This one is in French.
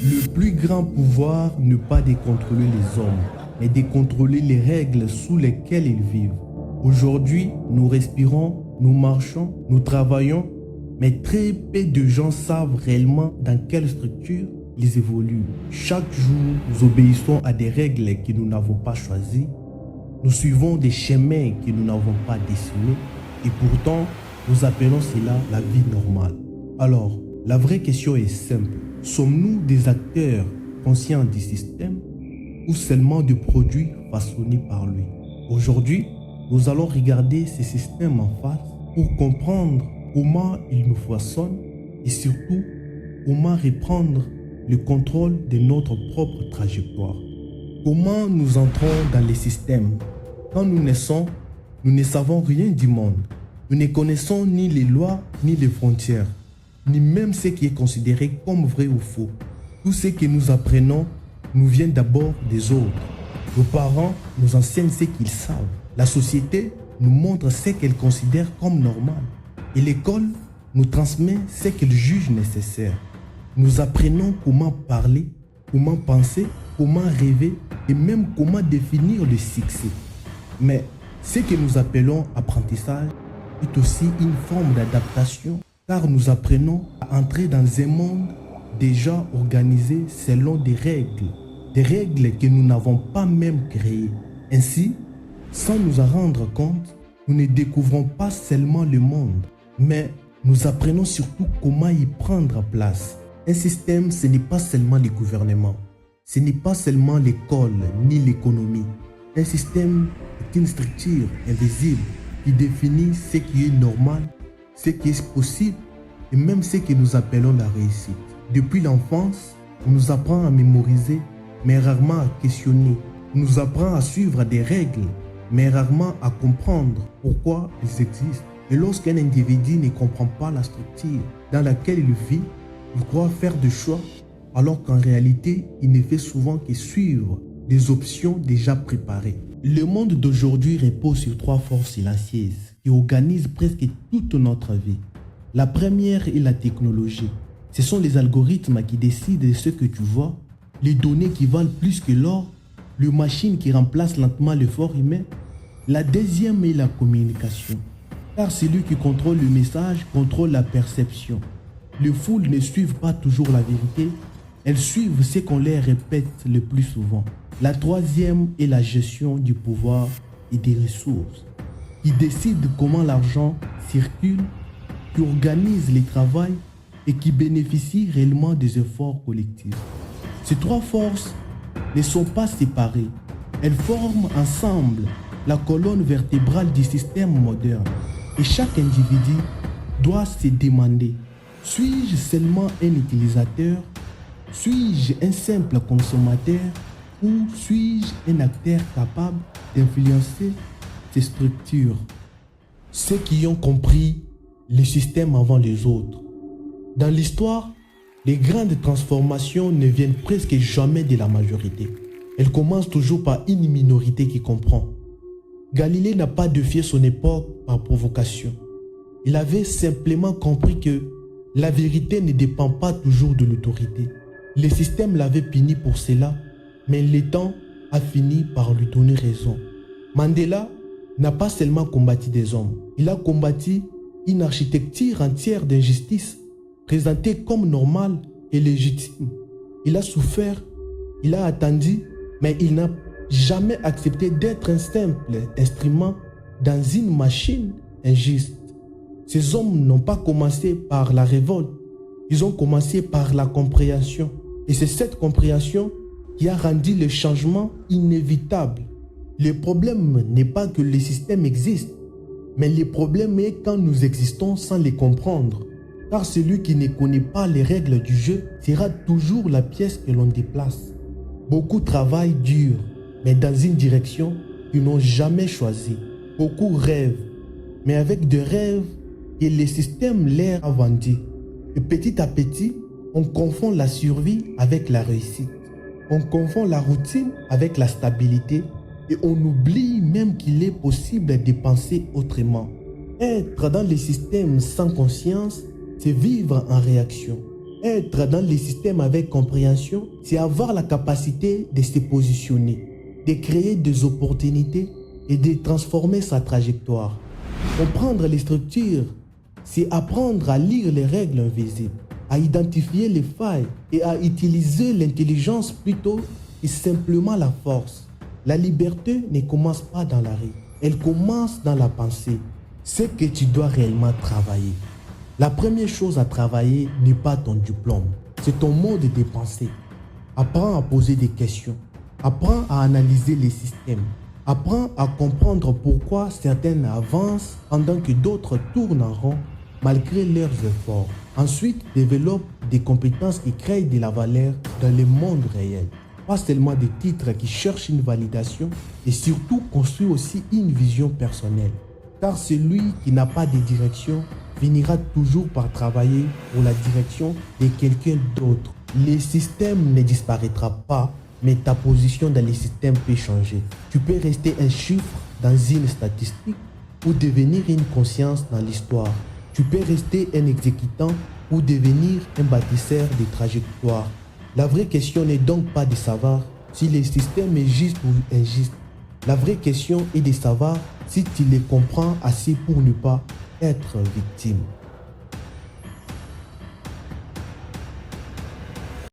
Le plus grand pouvoir n'est pas de contrôler les hommes, mais de contrôler les règles sous lesquelles ils vivent. Aujourd'hui, nous respirons, nous marchons, nous travaillons, mais très peu de gens savent réellement dans quelle structure ils évoluent. Chaque jour, nous obéissons à des règles que nous n'avons pas choisies. Nous suivons des chemins que nous n'avons pas dessinés et pourtant, nous appelons cela la vie normale. Alors, la vraie question est simple. Sommes-nous des acteurs conscients du système ou seulement des produits façonnés par lui? Aujourd'hui, nous allons regarder ce système en face pour comprendre comment il nous façonne et surtout comment reprendre le contrôle de notre propre trajectoire. Comment nous entrons dans les systèmes? Quand nous naissons, nous ne savons rien du monde. Nous ne connaissons ni les lois ni les frontières, ni même ce qui est considéré comme vrai ou faux. Tout ce que nous apprenons nous vient d'abord des autres. Nos parents nous enseignent ce qu'ils savent. La société nous montre ce qu'elle considère comme normal. Et l'école nous transmet ce qu'elle juge nécessaire. Nous apprenons comment parler, comment penser, comment rêver et même comment définir le succès. Mais ce que nous appelons apprentissage est aussi une forme d'adaptation car nous apprenons à entrer dans un monde déjà organisé selon des règles que nous n'avons pas même créées. Ainsi, sans nous en rendre compte, nous ne découvrons pas seulement le monde, mais nous apprenons surtout comment y prendre place. Un système, ce n'est pas seulement le gouvernement, ce n'est pas seulement l'école ni l'économie. Un système est une structure invisible qui définit ce qui est normal, ce qui est possible et même ce que nous appelons la réussite. Depuis l'enfance, on nous apprend à mémoriser, mais rarement à questionner. On nous apprend à suivre des règles, mais rarement à comprendre pourquoi elles existent. Et lorsqu'un individu ne comprend pas la structure dans laquelle il vit, il croit faire des choix, alors qu'en réalité, il ne fait souvent que suivre des options déjà préparées. Le monde d'aujourd'hui repose sur trois forces silencieuses qui organisent presque toute notre vie. La première est la technologie. Ce sont les algorithmes qui décident de ce que tu vois, les données qui valent plus que l'or, les machines qui remplacent lentement l'effort humain. La deuxième est la communication, car celui qui contrôle le message contrôle la perception. Les foules ne suivent pas toujours la vérité, elles suivent ce qu'on leur répète le plus souvent. La troisième est la gestion du pouvoir et des ressources, qui décide comment l'argent circule, qui organise le travail et qui bénéficie réellement des efforts collectifs. Ces trois forces ne sont pas séparées, elles forment ensemble la colonne vertébrale du système moderne. Et chaque individu doit se demander: suis-je seulement un utilisateur? Suis-je un simple consommateur? Ou suis-je un acteur capable d'influencer ces structures? Ceux qui ont compris le système avant les autres. Dans l'histoire, les grandes transformations ne viennent presque jamais de la majorité. Elles commencent toujours par une minorité qui comprend. Galilée n'a pas défié son époque par provocation. Il avait simplement compris que la vérité ne dépend pas toujours de l'autorité. Le système l'avait puni pour cela, mais le temps a fini par lui donner raison. Mandela n'a pas seulement combattu des hommes, il a combattu une architecture entière d'injustice, présentée comme normale et légitime. Il a souffert, il a attendu, mais il n'a jamais accepté d'être un simple instrument dans une machine injuste. Ces hommes n'ont pas commencé par la révolte, ils ont commencé par la compréhension. Et c'est cette compréhension qui a rendu le changement inévitable. Le problème n'est pas que le système existe, mais le problème est quand nous existons sans les comprendre. Car celui qui ne connaît pas les règles du jeu sera toujours la pièce que l'on déplace. Beaucoup travaillent dur, mais dans une direction qu'ils n'ont jamais choisie. Beaucoup rêvent, mais avec des rêves que le système leur a vendus. Et petit à petit, on confond la survie avec la réussite. On confond la routine avec la stabilité et on oublie même qu'il est possible de penser autrement. Être dans le système sans conscience, c'est vivre en réaction. Être dans les systèmes avec compréhension, c'est avoir la capacité de se positionner, de créer des opportunités et de transformer sa trajectoire. Comprendre les structures, c'est apprendre à lire les règles invisibles, à identifier les failles et à utiliser l'intelligence plutôt que simplement la force. La liberté ne commence pas dans la rue, elle commence dans la pensée. C'est que tu dois réellement travailler. La première chose à travailler n'est pas ton diplôme, c'est ton mode de pensée. Apprends à poser des questions, apprends à analyser les systèmes, apprends à comprendre pourquoi certaines avancent pendant que d'autres tournent en rond malgré leurs efforts. Ensuite, développe des compétences qui créent de la valeur dans le monde réel. Pas seulement des titres qui cherchent une validation, et surtout construis aussi une vision personnelle. Car celui qui n'a pas de direction finira toujours par travailler pour la direction de quelqu'un d'autre. Le système ne disparaîtra pas, mais ta position dans le système peut changer. Tu peux rester un chiffre dans une statistique ou devenir une conscience dans l'histoire. Tu peux rester un exécutant ou devenir un bâtisseur de trajectoires. La vraie question n'est donc pas de savoir si le système est juste ou injuste. La vraie question est de savoir si tu les comprends assez pour ne pas être victime.